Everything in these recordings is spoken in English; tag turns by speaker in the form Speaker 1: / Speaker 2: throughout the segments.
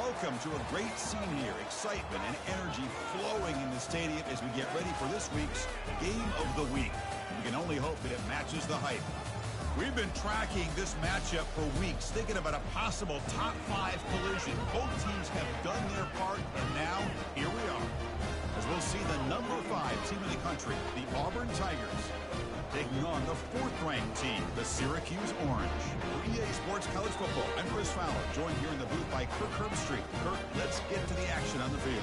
Speaker 1: Welcome to a great scene here. Excitement and energy flowing in the stadium as we get ready for this week's Game of the Week. We can only hope that it matches the hype. We've been tracking this matchup for weeks, thinking about a possible top 5 collision. Both teams have done their part, and now, here we are. As we'll see the number 5 team in the country, the Auburn Tigers, taking on the 4th-ranked team, the Syracuse Orange. For EA Sports College Football, I'm Chris Fowler, joined here in the booth by Kirk Herbstreit. Kirk, let's get to the action on the field.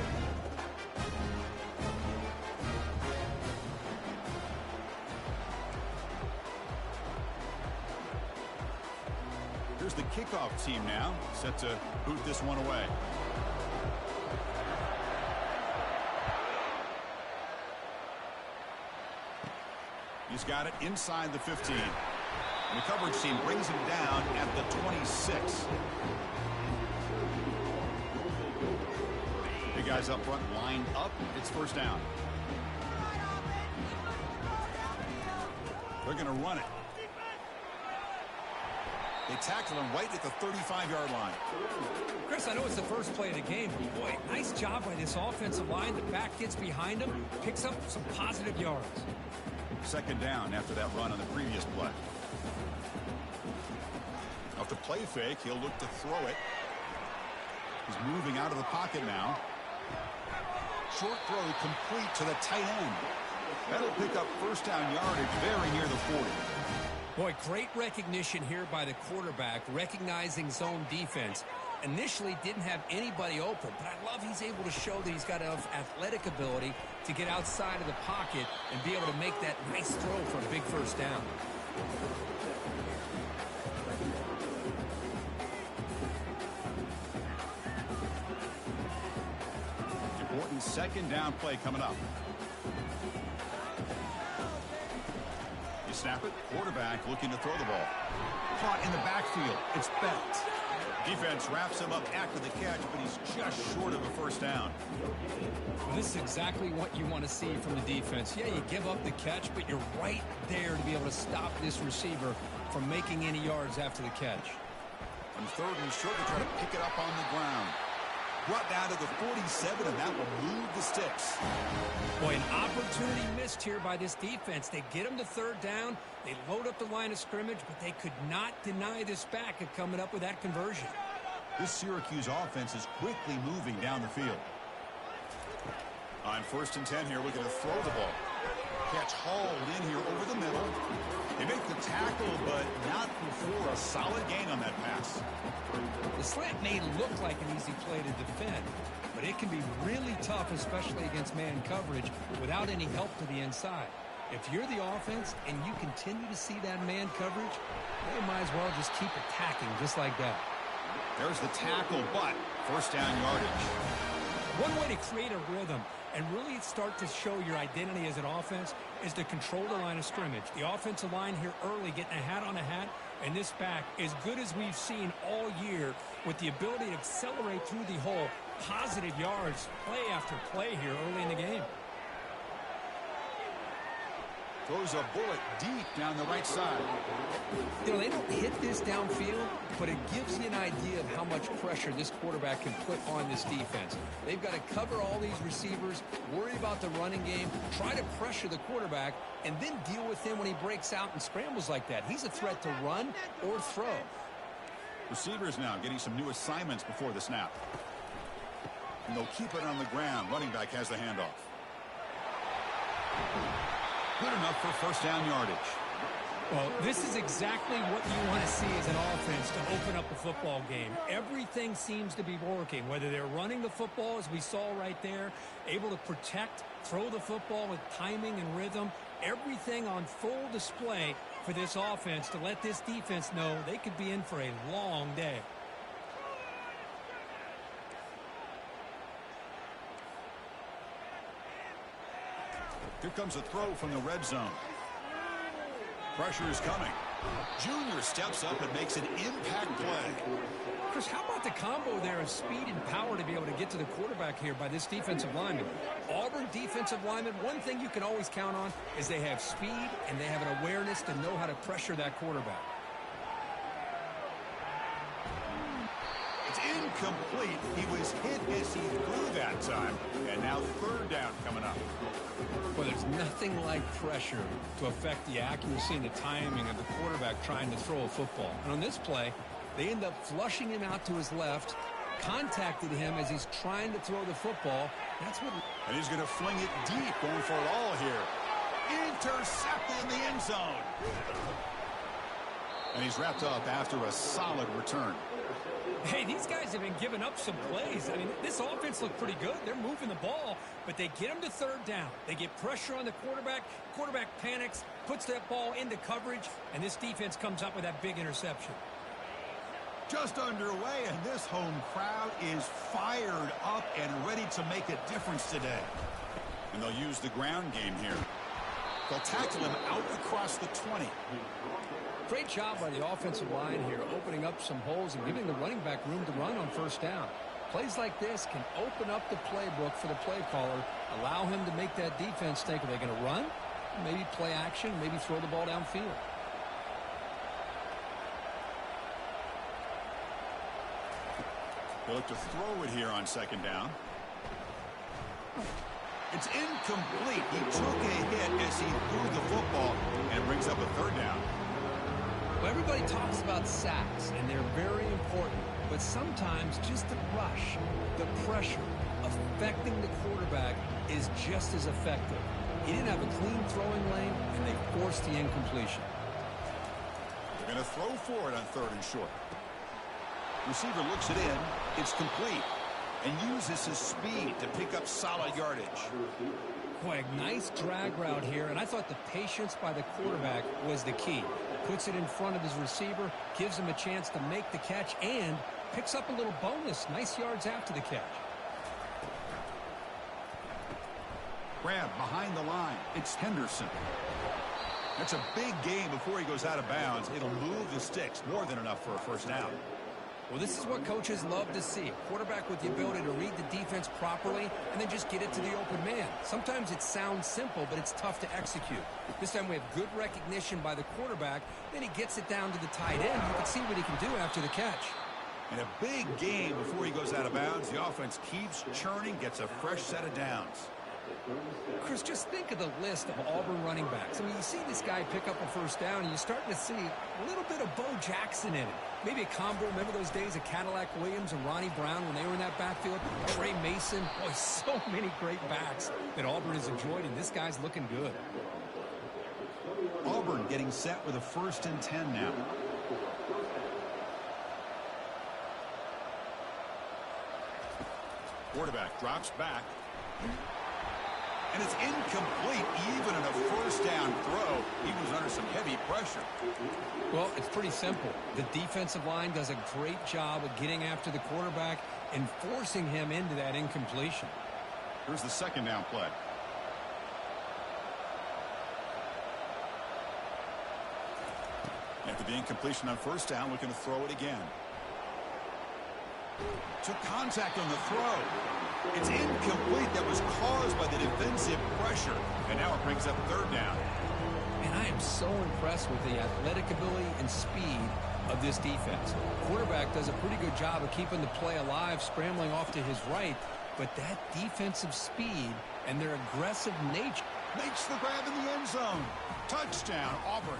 Speaker 1: Here's the kickoff team now, set to boot this one away. He's got it inside the 15. And the coverage team brings him down at the 26. Big guys up front lined up. It's first down. They're going to run it. They tackle him right at the 35-yard line.
Speaker 2: Chris, I know it's the first play of the game, but boy, nice job by this offensive line. The back gets behind him, picks up some positive yards.
Speaker 1: Second down after that run on the previous play. Off the play fake, he'll look to throw it. He's moving out of the pocket now. Short throw complete to the tight end. That'll pick up first down yardage very near the 40.
Speaker 2: Boy, great recognition here by the quarterback, recognizing zone defense. Initially didn't have anybody open, but I love he's able to show that he's got enough athletic ability to get outside of the pocket and be able to make that nice throw for a big first down.
Speaker 1: Important second down play coming up. You snap it, quarterback looking to throw the ball. Caught in the backfield. It's Belt. Defense wraps him up after the catch, but he's just short of a first down.
Speaker 2: Well, this is exactly what you want to see from the defense. Yeah, you give up the catch, but you're right there to be able to stop this receiver from making any yards after the catch.
Speaker 1: On third and short, to try to pick it up on the ground. Brought down to the 47, and that will move the sticks.
Speaker 2: Boy, an opportunity missed here by this defense. They get him to third down. They load up the line of scrimmage, but they could not deny this back at coming up with that conversion.
Speaker 1: This Syracuse offense is quickly moving down the field. On 1st and 10 here, looking to throw the ball. Catch hauled in here over the middle. They make the tackle, but not before a solid gain on that pass.
Speaker 2: The slant may look like an easy play to defend, but it can be really tough, especially against man coverage, without any help to the inside. If you're the offense and you continue to see that man coverage, they might as well just keep attacking just like that.
Speaker 1: There's the tackle, but first down yardage.
Speaker 2: One way to create a rhythm and really start to show your identity as an offense is to control the line of scrimmage. The offensive line here early getting a hat on a hat, and this back, as good as we've seen all year, with the ability to accelerate through the hole, positive yards, play after play here early in the game.
Speaker 1: Throws a bullet deep down the right side.
Speaker 2: You know, they don't hit this downfield, but it gives you an idea of how much pressure this quarterback can put on this defense. They've got to cover all these receivers, worry about the running game, try to pressure the quarterback, and then deal with him when he breaks out and scrambles like that. He's a threat to run or throw.
Speaker 1: Receivers now getting some new assignments before the snap. And they'll keep it on the ground. Running back has the handoff. Good enough for first down yardage.
Speaker 2: Well, this is exactly what you want to see as an offense to open up a football game. Everything seems to be working, whether they're running the football, as we saw right there, able to protect, throw the football with timing and rhythm, everything on full display for this offense to let this defense know they could be in for a long day.
Speaker 1: Here comes a throw from the red zone. Pressure is coming. Junior steps up and makes an impact play.
Speaker 2: Chris, how about the combo there of speed and power to be able to get to the quarterback here by this defensive lineman? Auburn defensive lineman, one thing you can always count on is they have speed and they have an awareness to know how to pressure that quarterback.
Speaker 1: It's incomplete. He was hit as he threw that time. And now third down coming up.
Speaker 2: Well, there's nothing like pressure to affect the accuracy and the timing of the quarterback trying to throw a football. And on this play, they end up flushing him out to his left, contacted him as he's trying to throw the football. That's what.
Speaker 1: And he's going to fling it deep, going for it all here. Intercepted in the end zone. And he's wrapped up after a solid return.
Speaker 2: Hey, these guys have been giving up some plays. I mean, this offense looked pretty good. They're moving the ball, but they get him to third down. They get pressure on the quarterback. Quarterback panics, puts that ball into coverage, and this defense comes up with that big interception.
Speaker 1: Just underway, and this home crowd is fired up and ready to make a difference today. And they'll use the ground game here. They'll tackle him out across the 20.
Speaker 2: Great job by the offensive line here, opening up some holes and giving the running back room to run on first down. Plays like this can open up the playbook for the play caller, allow him to make that defense think, are they going to run? Maybe play action, maybe throw the ball downfield.
Speaker 1: They look to throw it here on second down. It's incomplete. He took a hit as he threw the football, and it brings up a third down.
Speaker 2: Well, everybody talks about sacks, and they're very important. But sometimes just the rush, the pressure, affecting the quarterback is just as effective. He didn't have a clean throwing lane, and they forced the incompletion.
Speaker 1: They're going to throw for it on third and short. Receiver looks it in. It's complete. And uses his speed to pick up solid yardage.
Speaker 2: Boy, a nice drag route here, and I thought the patience by the quarterback was the key. Puts it in front of his receiver, gives him a chance to make the catch, and picks up a little bonus. Nice yards after the catch.
Speaker 1: Grab behind the line. It's Henderson. That's a big gain before he goes out of bounds. It'll move the sticks. More than enough for a first down.
Speaker 2: Well, this is what coaches love to see. A quarterback with the ability to read the defense properly and then just get it to the open man. Sometimes it sounds simple, but it's tough to execute. This time we have good recognition by the quarterback. Then he gets it down to the tight end. You can see what he can do after the catch.
Speaker 1: And a big gain before he goes out of bounds. The offense keeps churning, gets a fresh set of downs.
Speaker 2: Chris, just think of the list of Auburn running backs. I mean, you see this guy pick up a first down, and you're starting to see a little bit of Bo Jackson in it. Maybe a combo. Remember those days of Cadillac Williams and Ronnie Brown when they were in that backfield? Trey Mason. Boy, so many great backs that Auburn has enjoyed, and this guy's looking good.
Speaker 1: Auburn getting set with a 1st and 10 now. Quarterback drops back. And it's incomplete. Even in a first down throw, he was under some heavy pressure.
Speaker 2: Well, it's pretty simple. The defensive line does a great job of getting after the quarterback and forcing him into that incompletion.
Speaker 1: Here's the second down play. After the incompletion on first down, looking to throw it again. Took contact on the throw. It's incomplete. That was caused by the defensive pressure. And now it brings up third down.
Speaker 2: And I am so impressed with the athletic ability and speed of this defense. Quarterback does a pretty good job of keeping the play alive, scrambling off to his right. But that defensive speed and their aggressive nature
Speaker 1: makes the grab in the end zone. Touchdown, Auburn.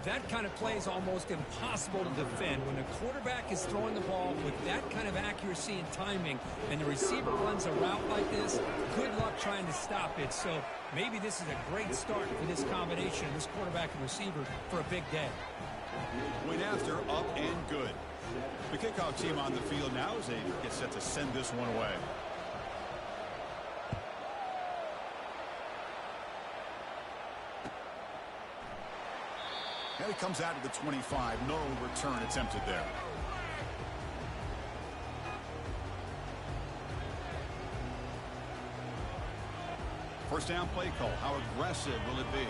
Speaker 2: That kind of play is almost impossible to defend. When the quarterback is throwing the ball with that kind of accuracy and timing, and the receiver runs a route like this, good luck trying to stop it. So maybe this is a great start for this combination, this quarterback and receiver, for a big day.
Speaker 1: Went after, up and good. The kickoff team on the field now as they get set to send this one away. And it comes out to the 25. No return attempted there. First down play call. How aggressive will it be?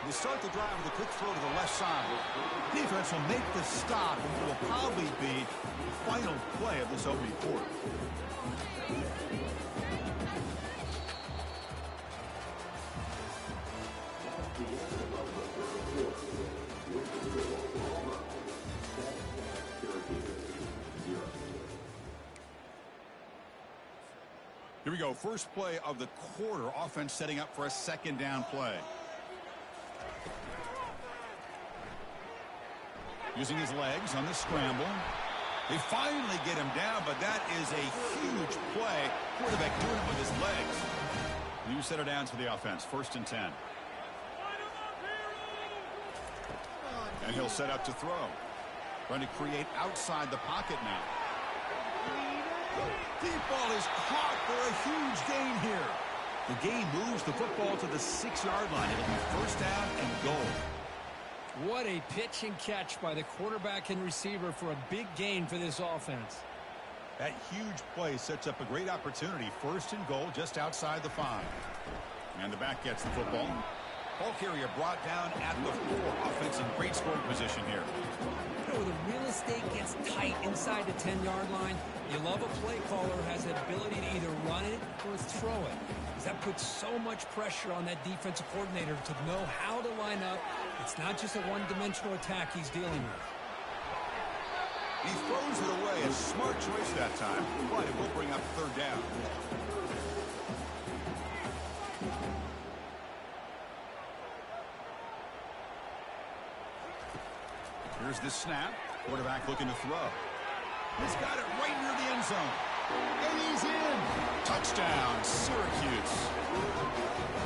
Speaker 1: They start the drive with a quick throw to the left side. Defense will make the stop, and it will probably be the final play of this opening quarter. Here we go. First play of the quarter. Offense setting up for a second down play. Using his legs on the scramble. They finally get him down, but that is a huge play. Quarterback doing it with his legs. New set of downs for the offense. 1st and 10. And he'll set up to throw. Trying to create outside the pocket now. Deep ball is caught for a huge gain here. The game moves the football to the 6-yard line. It'll be 1st down and goal.
Speaker 2: What a pitch and catch by the quarterback and receiver for a big gain for this offense.
Speaker 1: That huge play sets up a great opportunity. 1st and goal just outside the 5. And the back gets the football. Ball carrier brought down at the 4. Offense in great scoring position here.
Speaker 2: You know, the real estate gets tight inside the 10-yard line. You love a play caller who has the ability to either run it or throw it. Because that puts so much pressure on that defensive coordinator to know how to line up. It's not just a one-dimensional attack he's dealing with.
Speaker 1: He throws it away. A smart choice that time, but it will bring up 3rd down. Here's the snap. Quarterback looking to throw. He's got it right near the end zone. And he's in. Touchdown, Syracuse.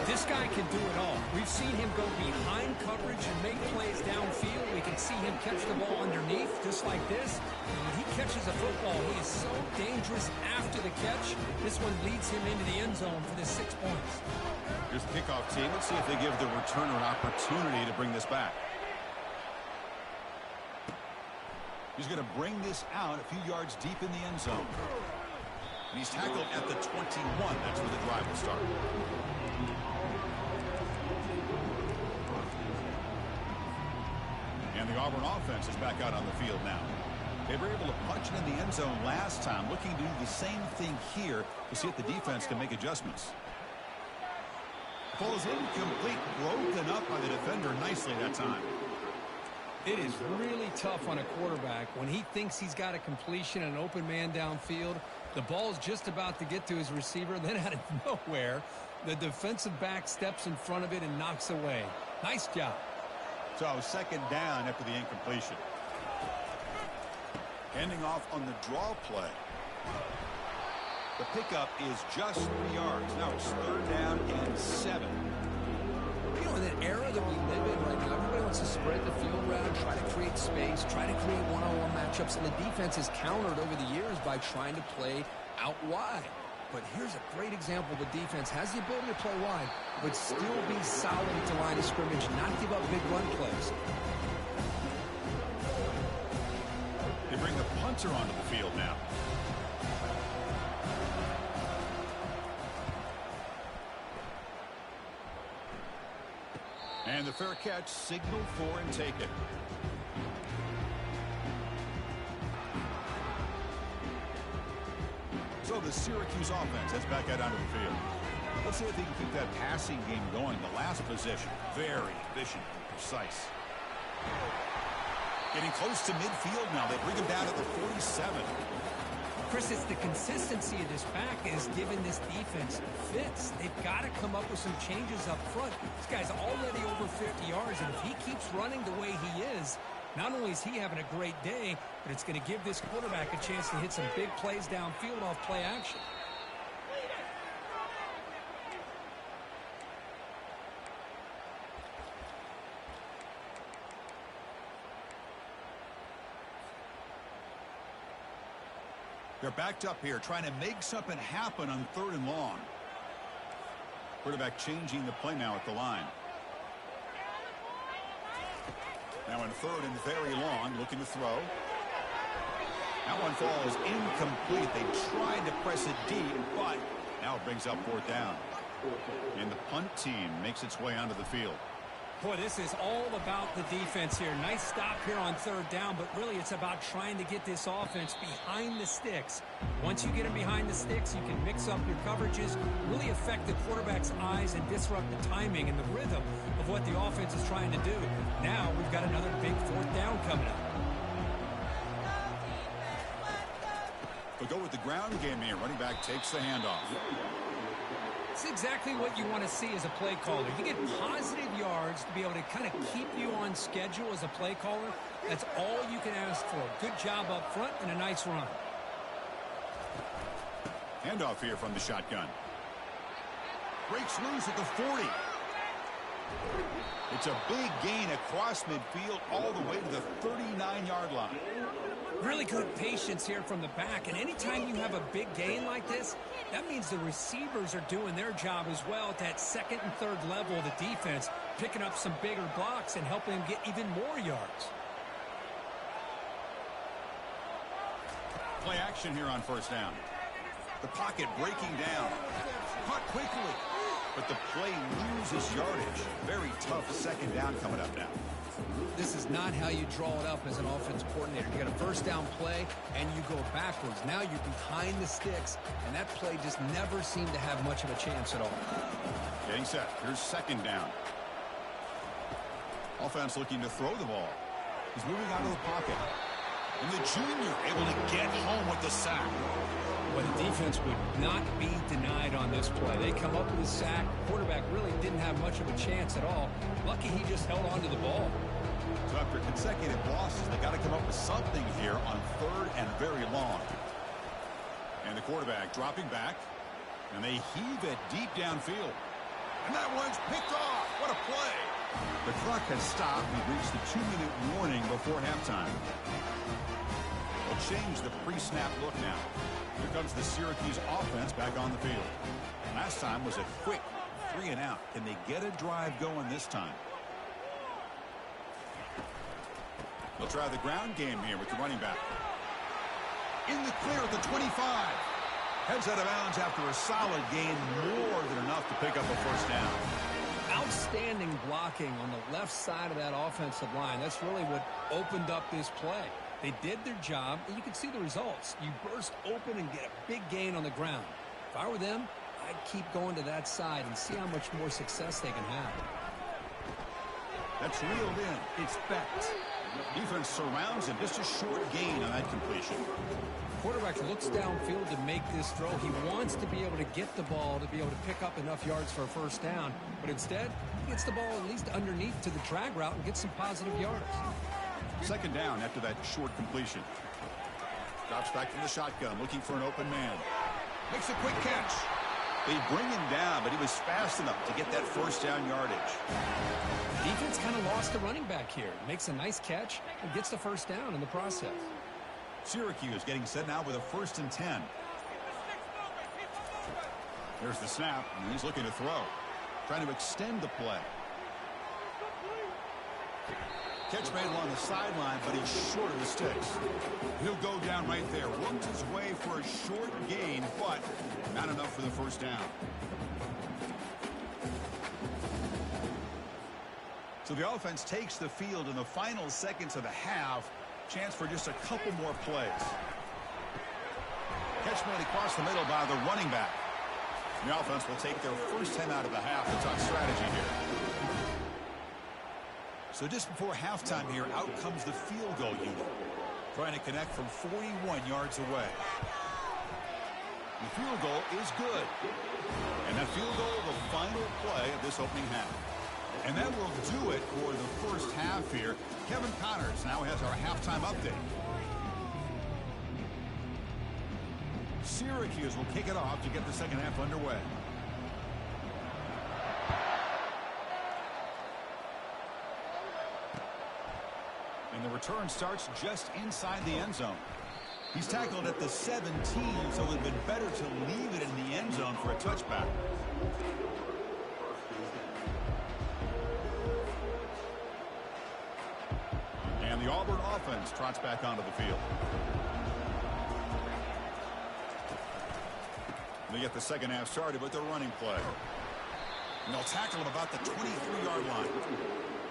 Speaker 2: This guy can do it all. We've seen him go behind coverage and make plays downfield. We can see him catch the ball underneath, just like this. And when he catches a football, he is so dangerous after the catch. This one leads him into the end zone for the 6 points.
Speaker 1: Here's the kickoff team. Let's see if they give the returner an opportunity to bring this back. He's going to bring this out a few yards deep in the end zone. And he's tackled at the 21. That's where the drive will start. And the Auburn offense is back out on the field now. They were able to punch it in the end zone last time, looking to do the same thing here to see if the defense can make adjustments. Ball is incomplete, broken up by the defender nicely that time.
Speaker 2: It is really tough on a quarterback when he thinks he's got a completion and an open man downfield. The ball's just about to get to his receiver. Then out of nowhere, the defensive back steps in front of it and knocks away. Nice job.
Speaker 1: So 2nd down after the incompletion. Handing off on the draw play. The pickup is just 3 yards. Now it's 3rd down and 7.
Speaker 2: You know, in that era that we live in right now, everybody wants to spread the field around, try to create space, try to create one-on-one matchups, and the defense has countered over the years by trying to play out wide. But here's a great example. The defense has the ability to play wide, but still be solid at the line of scrimmage, not give up big run plays.
Speaker 1: They bring the punter onto the field now. And the fair catch, signal for and take it. So the Syracuse offense heads back out onto the field. Let's see if they can keep that passing game going. The last possession, very efficient and precise. Getting close to midfield now. They bring him down at the 47.
Speaker 2: Chris, it's the consistency of this back is giving this defense fits. They've got to come up with some changes up front. This guy's already over 50 yards, and if he keeps running the way he is, not only is he having a great day, but it's going to give this quarterback a chance to hit some big plays downfield off play action.
Speaker 1: They're backed up here, trying to make something happen on 3rd and long. Quarterback changing the play now at the line. Now in 3rd and very long, looking to throw. That one falls incomplete. They tried to press it deep, but now it brings up 4th down. And the punt team makes its way onto the field.
Speaker 2: Boy, this is all about the defense here. Nice stop here on 3rd down, but really it's about trying to get this offense behind the sticks. Once you get them behind the sticks, you can mix up your coverages, really affect the quarterback's eyes and disrupt the timing and the rhythm of what the offense is trying to do. Now we've got another big 4th down coming up.
Speaker 1: They'll go with the ground game here. Running back takes the handoff.
Speaker 2: It's exactly what you want to see as a play caller. You get positive yards to be able to kind of keep you on schedule as a play caller. That's all you can ask for. Good job up front and a nice run.
Speaker 1: Handoff here from the shotgun. Breaks loose at the 40. It's a big gain across midfield all the way to the 39-yard line.
Speaker 2: Really good patience here from the back. And anytime you have a big gain like this, that means the receivers are doing their job as well at that second and third level of the defense, picking up some bigger blocks and helping them get even more yards.
Speaker 1: Play action here on first down. The pocket breaking down. Caught quickly. But the play loses yardage. Very tough second down coming up now.
Speaker 2: This is not how you draw it up as an offense coordinator. You got a first down play, and you go backwards. Now you're behind the sticks, and that play just never seemed to have much of a chance at all.
Speaker 1: Getting set. Here's second down. Offense looking to throw the ball. He's moving out of the pocket. And the junior able to get home with the sack.
Speaker 2: But the defense would not be denied on this play. They come up with a sack. Quarterback really didn't have much of a chance at all. Lucky he just held on to the ball.
Speaker 1: So after consecutive losses, they got to come up with something here on third and very long. And the quarterback dropping back. And they heave it deep downfield. And that one's picked off. What a play. The clock has stopped. We've reached the 2-minute warning before halftime. They'll change the pre-snap look now. Here comes the Syracuse offense back on the field. Last time was a quick 3-and-out. Can they get a drive going this time? They'll try the ground game here with the running back. In the clear at the 25. Heads out of bounds after a solid gain, more than enough to pick up a first down.
Speaker 2: Outstanding blocking on the left side of that offensive line. That's really what opened up this play. They did their job, and you can see the results. You burst open and get a big gain on the ground. If I were them, I'd keep going to that side and see how much more success they can have.
Speaker 1: That's reeled in. It's Becht. Defense surrounds him. Just a short gain on that completion.
Speaker 2: Quarterback looks downfield to make this throw. He wants to be able to get the ball to be able to pick up enough yards for a first down. But instead, he gets the ball at least underneath to the drag route and gets some positive yards.
Speaker 1: Second down after that short completion. Drops back from the shotgun, looking for an open man. Makes a quick catch. They bring him down, but he was fast enough to get that first down yardage.
Speaker 2: Defense kind of lost the running back here. Makes a nice catch and gets the first down in the process.
Speaker 1: Syracuse getting set now with a 1st and 10. There's the snap, and he's looking to throw. Trying to extend the play. Catch made along the sideline, but he's short of the sticks. He'll go down right there. Worked his way for a short gain, but not enough for the first down. So the offense takes the field in the final seconds of the half. Chance for just a couple more plays. Catch made across the middle by the running back. The offense will take their first 10 out of the half. A tough strategy here. So just before halftime here, out comes the field goal unit. Trying to connect from 41 yards away. The field goal is good. And that field goal, the final play of this opening half. And that will do it for the first half here. Kevin Connors now has our halftime update. Syracuse will kick it off to get the second half underway. And the return starts just inside the end zone. He's tackled at the 17, so it would have been better to leave it in the end zone for a touchback. And the Auburn offense trots back onto the field. They get the second half started with their running play. And they'll tackle him about the 23-yard line.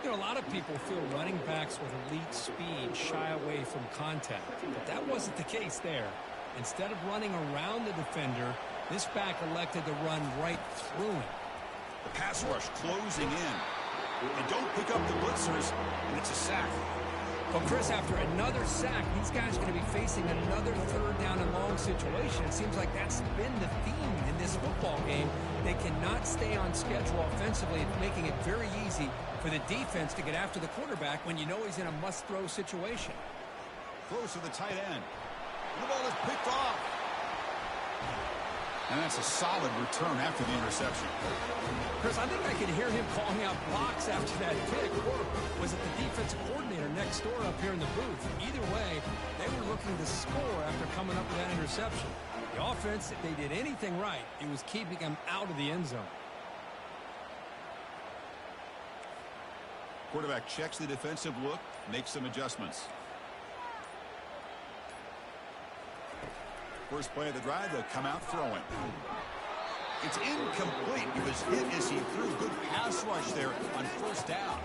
Speaker 2: You know, a lot of people feel running backs with elite speed shy away from contact, but that wasn't the case there. Instead of running around the defender, this back elected to run right through him.
Speaker 1: The pass rush closing in. They don't pick up the blitzers, and it's a sack.
Speaker 2: Well, Chris, after another sack, these guys are going to be facing another third down and long situation. It seems like that's been the theme in this football game. They cannot stay on schedule offensively, making it very easy for the defense to get after the quarterback when you know he's in a must-throw situation.
Speaker 1: Close to the tight end. The ball is picked off. And that's a solid return after the interception.
Speaker 2: Chris, I think I could hear him calling out blocks after that pick. Or was it the defensive coordinator next door up here in the booth? Either way, they were looking to score after coming up with that interception. The offense, if they did anything right, it was keeping them out of the end zone.
Speaker 1: Quarterback checks the defensive look, makes some adjustments. First play of the drive, they'll come out throwing. It's incomplete. He was hit as he threw. Good pass rush there on first down.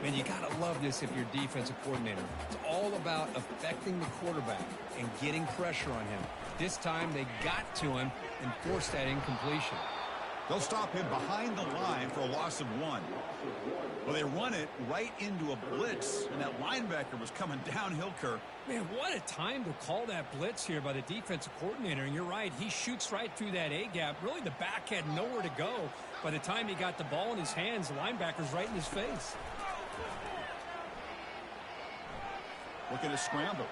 Speaker 2: Man, you got to love this if you're defensive coordinator. It's all about affecting the quarterback and getting pressure on him. This time they got to him and forced that incompletion.
Speaker 1: They'll stop him behind the line for a loss of 1. Well, they run it right into a blitz, and that linebacker was coming downhill, Kirk.
Speaker 2: Man, what a time to call that blitz here by the defensive coordinator. And you're right, he shoots right through that A-gap. Really, the back had nowhere to go. By the time he got the ball in his hands, the linebacker's right in his face.
Speaker 1: Looking to scramble.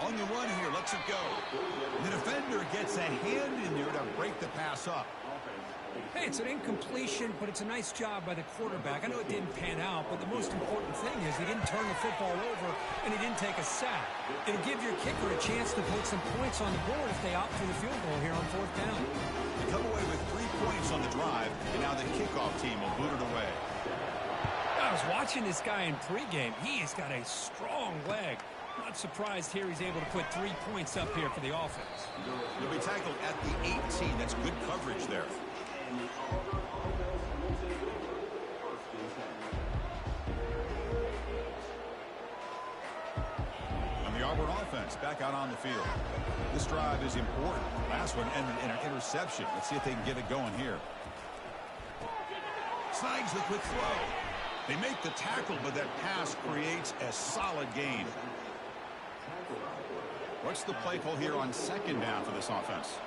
Speaker 1: On the run here, lets it go. The defender gets a hand in there to break the pass up.
Speaker 2: Hey, it's an incompletion, but it's a nice job by the quarterback. I know it didn't pan out, but the most important thing is he didn't turn the football over and he didn't take a sack. It'll give your kicker a chance to put some points on the board if they opt for the field goal here on fourth down.
Speaker 1: They come away with 3 points on the drive, and now the kickoff team will boot it away.
Speaker 2: I was watching this guy in pregame. He has got a strong leg. Not surprised here he's able to put 3 points up here for the offense.
Speaker 1: He'll be tackled at the 18. That's good coverage there. And the Auburn offense back out on the field. This drive is important. Last one ended in an interception. Let's see if they can get it going here. Snags the quick throw. They make the tackle, but that pass creates a solid gain. What's the play call here on second down for this offense?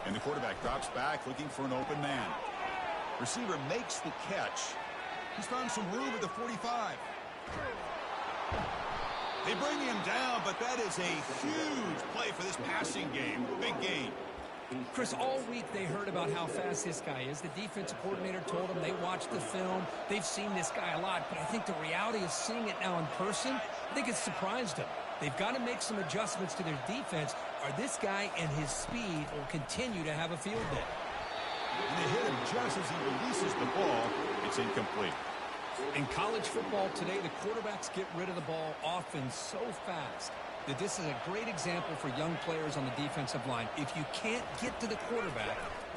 Speaker 1: And the quarterback drops back looking for an open man. Receiver makes the catch. He's found some room at the 45. They bring him down, but that is a huge play for this passing game. Big gain.
Speaker 2: Chris, all week they heard about how fast this guy is. The defensive coordinator told them they watched the film. They've seen this guy a lot, but I think the reality of seeing it now in person, I think it's surprised them. They've got to make some adjustments to their defense, or this guy and his speed will continue to have a field day.
Speaker 1: And they hit him just as he releases the ball. It's incomplete.
Speaker 2: In college football today, the quarterbacks get rid of the ball often so fast that this is a great example for young players on the defensive line. If you can't get to the quarterback,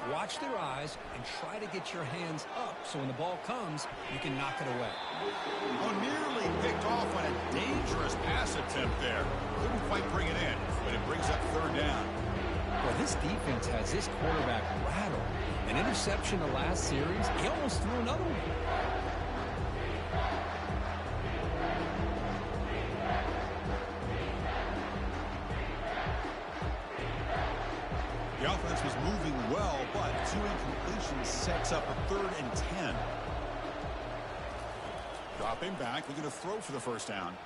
Speaker 2: watch their eyes and try to get your hands up so when the ball comes, you can knock it away.
Speaker 1: Oh, nearly picked off on a dangerous pass attempt there. Couldn't quite bring it in, but it brings up third down.
Speaker 2: Well, this defense has this quarterback rattled. An interception the last series, he almost threw another one.
Speaker 1: The offense was moving well, but 2 incompletions sets up a 3rd and 10. Dropping back, looking to throw for the first down.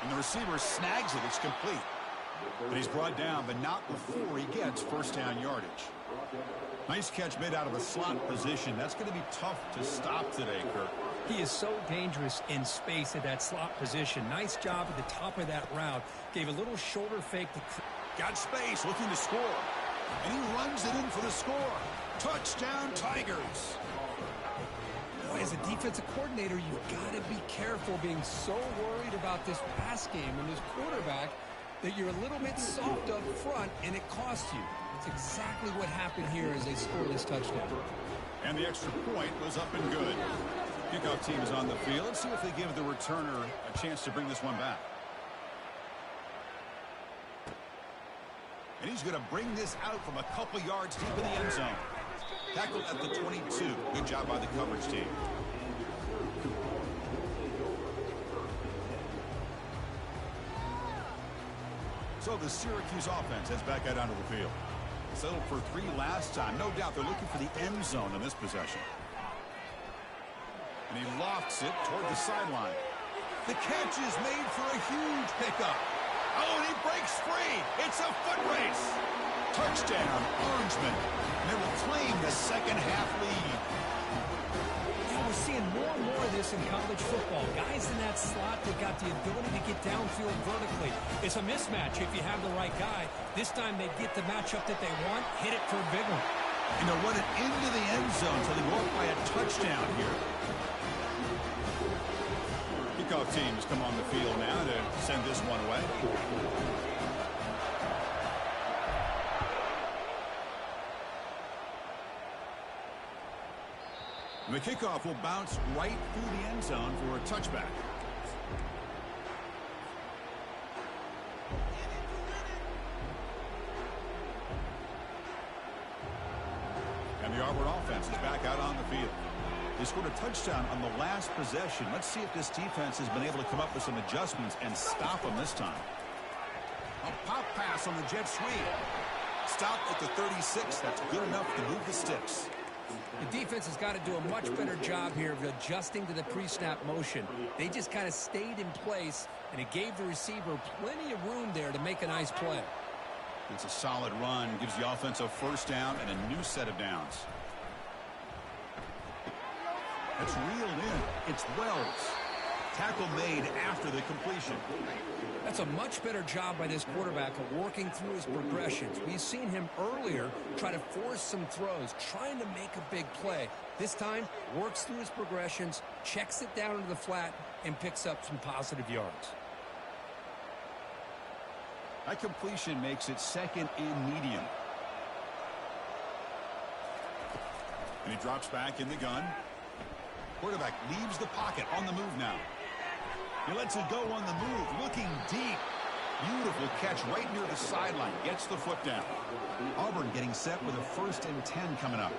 Speaker 1: And the receiver snags it. It's complete. But he's brought down, but not before he gets first down yardage. Nice catch made out of a slot position. That's going to be tough to stop today, Kirk.
Speaker 2: He is so dangerous in space at that slot position. Nice job at the top of that route. Gave a little shoulder fake to...
Speaker 1: Got space, looking to score. And he runs it in for the score. Touchdown, Tigers.
Speaker 2: Boy, as a defensive coordinator, you've got to be careful being so worried about this pass game and this quarterback that you're a little bit soft up front and it costs you. It's exactly what happened here as they scored this touchdown.
Speaker 1: And the extra point was up and good. Kickoff team is on the field. Let's see if they give the returner a chance to bring this one back. And he's going to bring this out from a couple yards deep in the end zone. Tackled at the 22. Good job by the coverage team. So the Syracuse offense heads back out onto the field. Settled for 3 last time. No doubt they're looking for the end zone in this possession. And he lofts it toward the sideline. The catch is made for a huge pickup. Oh, and he breaks free. It's a foot race. Touchdown, Orangemen. And they will claim the second-half lead.
Speaker 2: Yeah, we're seeing more and more of this in college football. Guys in that slot that got the ability to get downfield vertically. It's a mismatch if you have the right guy. This time they get the matchup that they want, hit it for a big one.
Speaker 1: And they'll run it into the end zone so they go up by a touchdown here. Kickoff teams come on the field now to send this one away. And the kickoff will bounce right through the end zone for a touchback. And the Auburn offense is back out on the field. They scored a touchdown on the last possession. Let's see if this defense has been able to come up with some adjustments and stop them this time. A pop pass on the jet sweep. Stop at the 36. That's good enough to move the sticks.
Speaker 2: The defense has got to do a much better job here of adjusting to the pre-snap motion. They just kind of stayed in place, and it gave the receiver plenty of room there to make a nice play.
Speaker 1: It's a solid run. Gives the offense a first down and a new set of downs. That's reeled in. It's Wells. Tackle made after the completion.
Speaker 2: That's a much better job by this quarterback of working through his progressions. We've seen him earlier try to force some throws, trying to make a big play. This time, works through his progressions, checks it down into the flat, and picks up some positive yards.
Speaker 1: That completion makes it second and medium. And he drops back in the gun. Quarterback leaves the pocket on the move now. He lets it go on the move, looking deep. Beautiful catch right near the sideline. Gets the foot down. Auburn getting set with a 1st and 10 coming up.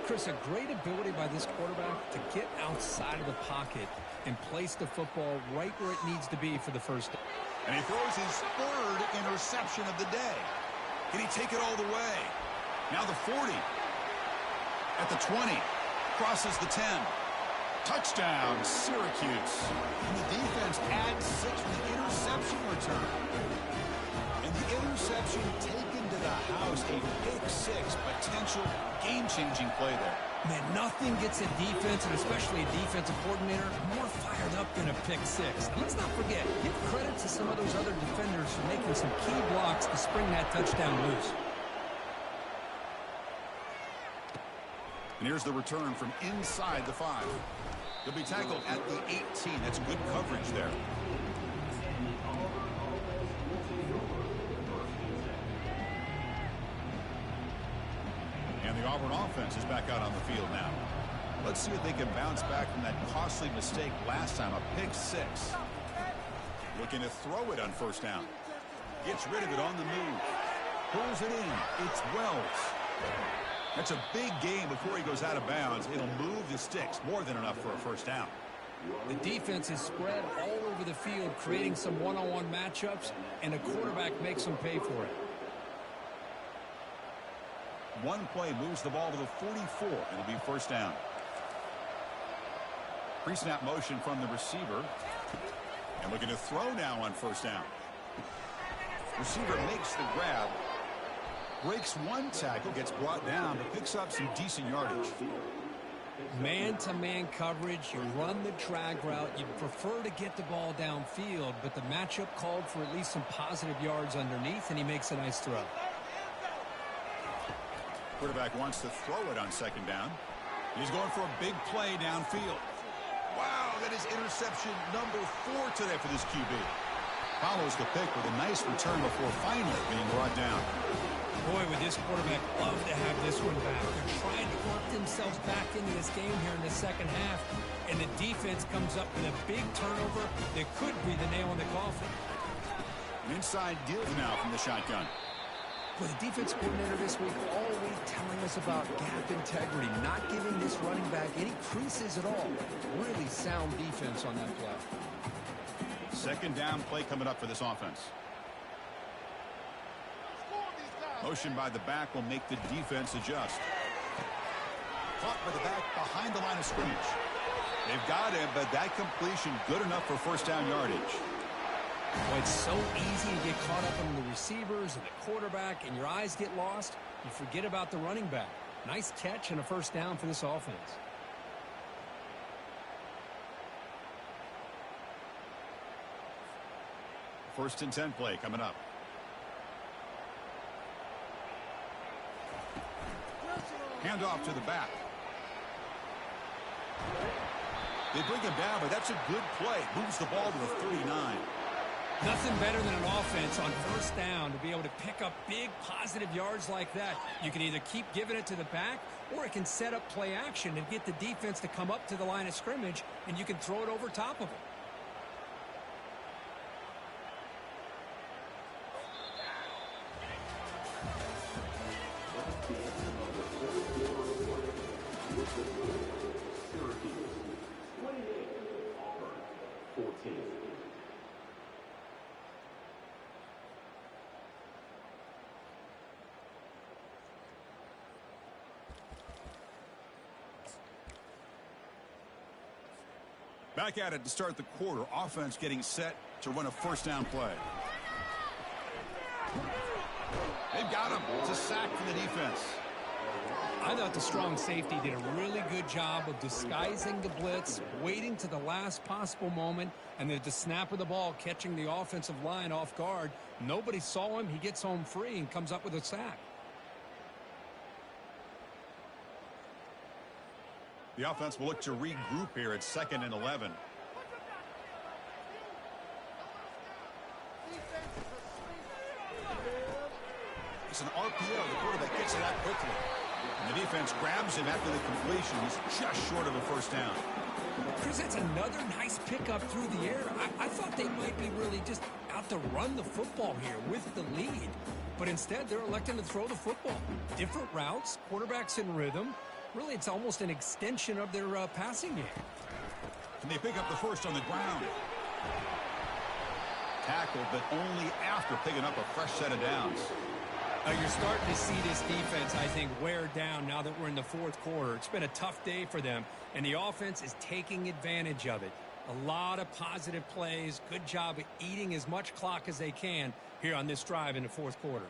Speaker 2: Chris, a great ability by this quarterback to get outside of the pocket and place the football right where it needs to be for the first down.
Speaker 1: And he throws his 3rd interception of the day. Can he take it all the way? Now the 40. At the 20. Crosses the 10. Touchdown, Syracuse. And the defense adds 6 with the interception return. And the interception taken to the house. A big 6 potential game-changing play there.
Speaker 2: Man, nothing gets a defense, and especially a defensive coordinator, more fired up than a pick 6. Let's not forget, give credit to some of those other defenders for making some key blocks to spring that touchdown loose.
Speaker 1: And here's the return from inside the 5. He'll be tackled at the 18. That's good coverage there. And the Auburn offense is back out on the field now. Let's see if they can bounce back from that costly mistake last time, a pick 6. Looking to throw it on 1st down. Gets rid of it on the move. Pulls it in. It's Wells. That's a big game before he goes out of bounds. It'll move the sticks, more than enough for a 1st down.
Speaker 2: The defense is spread all over the field, creating some one-on-one matchups, and the quarterback makes them pay for it.
Speaker 1: One play moves the ball to the 44. It'll be 1st down. Pre-snap motion from the receiver. And looking to throw now on 1st down. Receiver makes the grab. Breaks one tackle, gets brought down, but picks up some decent yardage.
Speaker 2: Man-to-man coverage, you run the drag route. You prefer to get the ball downfield, but the matchup called for at least some positive yards underneath, and he makes a nice throw.
Speaker 1: Quarterback wants to throw it on 2nd down. He's going for a big play downfield. Wow, that is interception number 4 today for this QB. Follows the pick with a nice return before finally being brought down.
Speaker 2: Boy, would this quarterback love to have this one back. They're trying to work themselves back into this game here in the 2nd half, and the defense comes up with a big turnover that could be the nail in the coffin.
Speaker 1: Inside deals now from the shotgun.
Speaker 2: Well, the defense coordinator this week always telling us about gap integrity, not giving this running back any creases at all. Really sound defense on that play.
Speaker 1: 2nd down play coming up for this offense. Motion by the back will make the defense adjust. Caught by the back behind the line of scrimmage. They've got him, but that completion good enough for first down yardage.
Speaker 2: Well, it's so easy to get caught up on the receivers and the quarterback, and your eyes get lost. You forget about the running back. Nice catch and a first down for this offense.
Speaker 1: First and 10 play coming up. Hand off to the back. They bring him down, but that's a good play. Moves the ball to the 39.
Speaker 2: Nothing better than an offense on first down to be able to pick up big positive yards like that. You can either keep giving it to the back, or it can set up play action and get the defense to come up to the line of scrimmage, and you can throw it over top of them.
Speaker 3: Syracuse, 28, Auburn, 14.
Speaker 1: Back at it to start the quarter. Offense getting set to run a first down play. They've got him. It's a sack for the defense.
Speaker 2: I thought the strong safety did a really good job of disguising the blitz, waiting to the last possible moment, and then at the snap of the ball, catching the offensive line off guard. Nobody saw him. He gets home free and comes up with a sack.
Speaker 1: The offense will look to regroup here at 2nd and 11. It's an RPO. The quarterback gets it out quickly. And the defense grabs him after the completion. He's just short of a first down.
Speaker 2: Chris, that's another nice pickup through the air. I thought they might be really just out to run the football here with the lead. But instead, they're electing to throw the football. Different routes, quarterbacks in rhythm. Really, it's almost an extension of their passing game.
Speaker 1: And they pick up the first on the ground. Tackled, but only after picking up a fresh set of downs.
Speaker 2: You're starting to see this defense, I think, wear down now that we're in the fourth quarter. It's been a tough day for them, and the offense is taking advantage of it. A lot of positive plays. Good job of eating as much clock as they can here on this drive in the fourth quarter.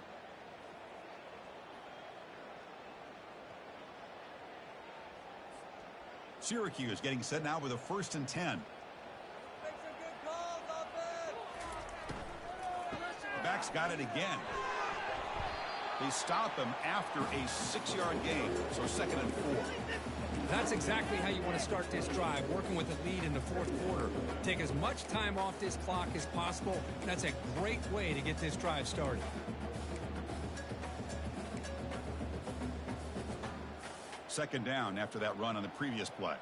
Speaker 1: Syracuse getting set now with a 1st and 10. The back's got it again. They stop him after a 6-yard gain, so 2nd and 4.
Speaker 2: That's exactly how you want to start this drive, working with the lead in the fourth quarter. Take as much time off this clock as possible. That's a great way to get this drive started.
Speaker 1: Second down after that run on the previous play.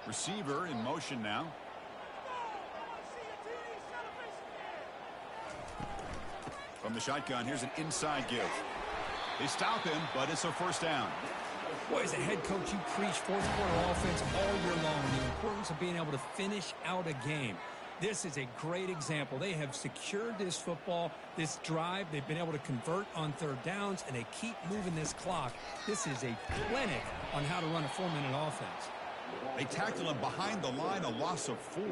Speaker 1: Receiver in motion now. From the shotgun, here's an inside give. They stop him, but it's a first down.
Speaker 2: Boy, as a head coach, you preach fourth quarter offense all year long. The importance of being able to finish out a game. This is a great example. They have secured this football, this drive. They've been able to convert on third downs, and they keep moving this clock. This is a clinic on how to run a 4-minute offense.
Speaker 1: They tackle him behind the line, a loss of 4.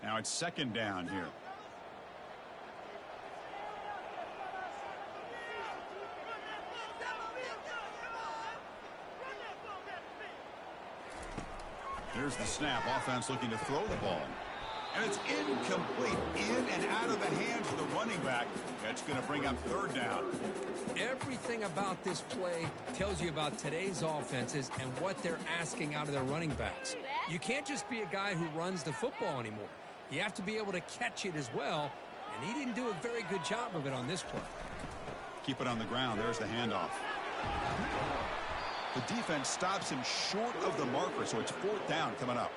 Speaker 1: Now it's 2nd down here. Here's the snap. Offense looking to throw the ball. And it's incomplete. In and out of the hands of the running back. That's going to bring up 3rd down.
Speaker 2: Everything about this play tells you about today's offenses and what they're asking out of their running backs. You can't just be a guy who runs the football anymore. You have to be able to catch it as well, and he didn't do a very good job of it on this play.
Speaker 1: Keep it on the ground. There's the handoff. The defense stops him short of the marker, so it's 4th down coming up.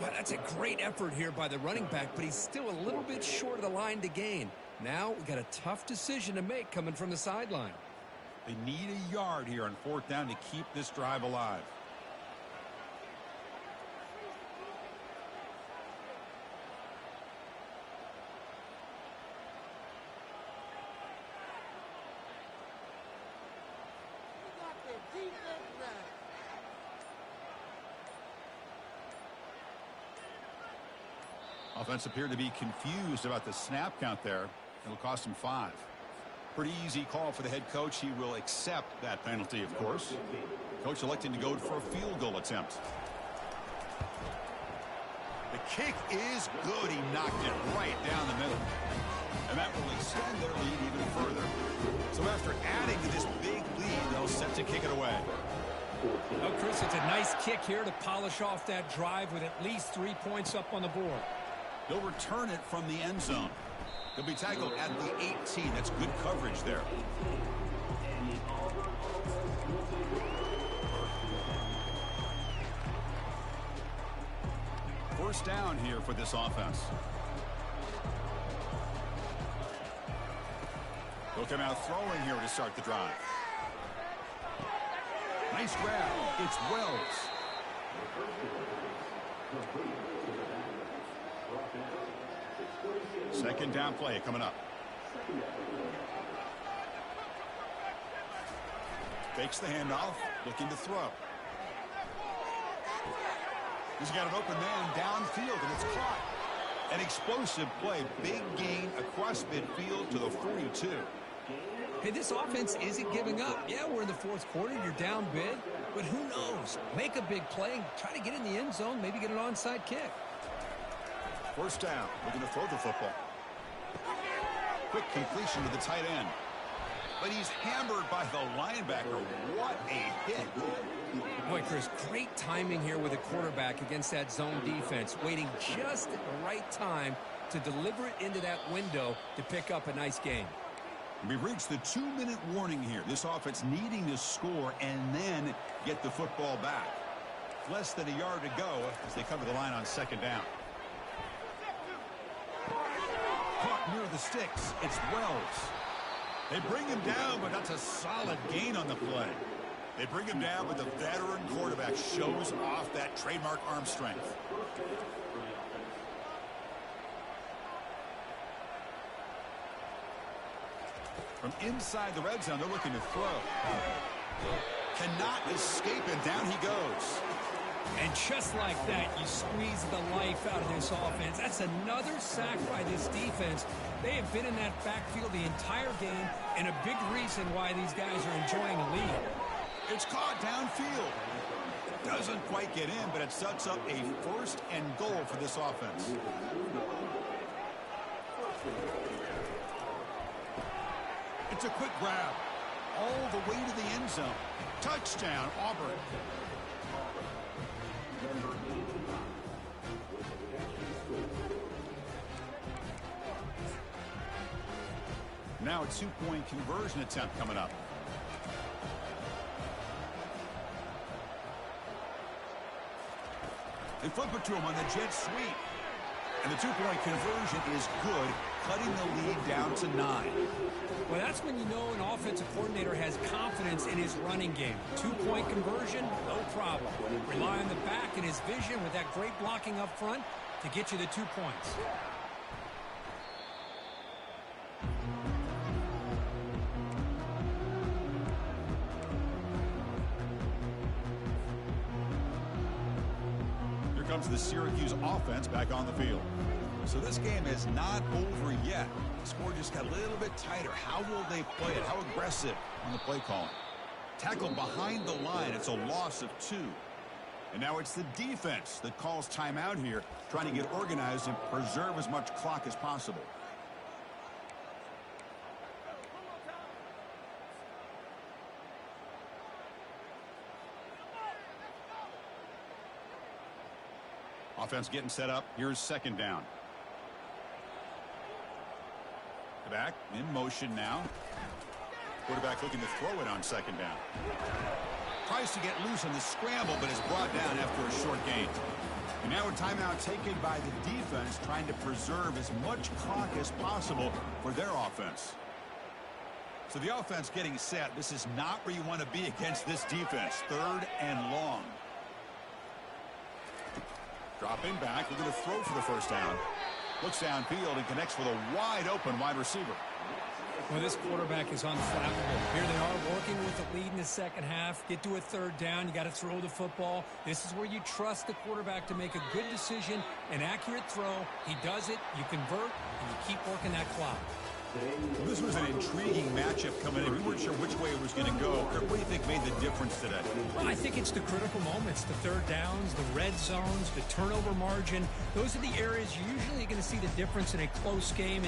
Speaker 2: Well, that's a great effort here by the running back, but he's still a little bit short of the line to gain. Now we got a tough decision to make coming from the sideline.
Speaker 1: They need a yard here on 4th down to keep this drive alive. Offense appeared to be confused about the snap count there. It'll cost him 5. Pretty easy call for the head coach. He will accept that penalty, of course. Coach electing to go for a field goal attempt. The kick is good. He knocked it right down the middle. And that will extend their lead even further. So after adding to this big lead, they'll set to kick it away.
Speaker 2: Oh, Chris, it's a nice kick here to polish off that drive with at least 3 points up on the board.
Speaker 1: He'll return it from the end zone. He'll be tackled at the 18. That's good coverage there. First down here for this offense. They'll come out throwing here to start the drive. Nice grab. It's Wells. 2nd down play coming up. Fakes the handoff, looking to throw. He's got an open man downfield, and it's caught. An explosive play, big gain across midfield to the 42.
Speaker 2: Hey, this offense isn't giving up. Yeah, we're in the 4th quarter. You're down big, but who knows? Make a big play, try to get in the end zone, maybe get an onside kick.
Speaker 1: 1st down, looking to throw the football. Quick completion to the tight end. But he's hammered by the linebacker. What a hit.
Speaker 2: Boy, Chris, great timing here with a quarterback against that zone defense, waiting just at the right time to deliver it into that window to pick up a nice gain.
Speaker 1: We've reached the 2-minute warning here. This offense needing to score and then get the football back. Less than a yard to go as they cover the line on 2nd down. Caught near the sticks. It's Wells. They bring him down, but that's a solid gain on the play. They bring him down, but the veteran quarterback shows off that trademark arm strength. From inside the red zone, they're looking to throw. Cannot escape, and down he goes.
Speaker 2: And just like that, you squeeze the life out of this offense. That's another sack by this defense. They have been in that backfield the entire game, and a big reason why these guys are enjoying a lead.
Speaker 1: It's caught downfield. Doesn't quite get in, but it sets up a 1st and goal for this offense. It's a quick grab. All the way to the end zone. Touchdown, Auburn. Now a 2-point conversion attempt coming up. They flip it to him on the jet sweep. And the 2-point conversion is good, cutting the lead down to 9.
Speaker 2: Well, that's when you know an offensive coordinator has confidence in his running game. 2-point conversion, no problem. Rely on the back and his vision with that great blocking up front to get you the 2 points.
Speaker 1: Here comes the Syracuse offense back on the field. So this game is not over yet. The score just got a little bit tighter. How will they play it? How aggressive on the play calling? Tackled behind the line. It's a loss of 2. And now it's the defense that calls timeout here, trying to get organized and preserve as much clock as possible. Offense getting set up. Here's 2nd down. Back in motion now. Quarterback looking to throw it on 2nd down. tries to get loose on the scramble, but is brought down after a short gain. And now a timeout taken by the defense, trying to preserve as much clock as possible for their offense. So the offense getting set. This is not where you want to be against this defense. 3rd and long. Dropping back, we're going to throw for the first down. Looks downfield and connects with a wide open wide receiver.
Speaker 2: Well, this quarterback is unflappable. Here they are working with the lead in the second half. Get to a 3rd down. You got to throw the football. This is where you trust the quarterback to make a good decision, an accurate throw. He does it. You convert, and you keep working that clock.
Speaker 1: Well, this was an intriguing matchup coming in. We weren't sure which way it was going to go. What do you think made the difference today?
Speaker 2: Well, I think it's the critical moments, the 3rd downs, the red zones, the turnover margin. Those are the areas you're usually going to see the difference in a close game.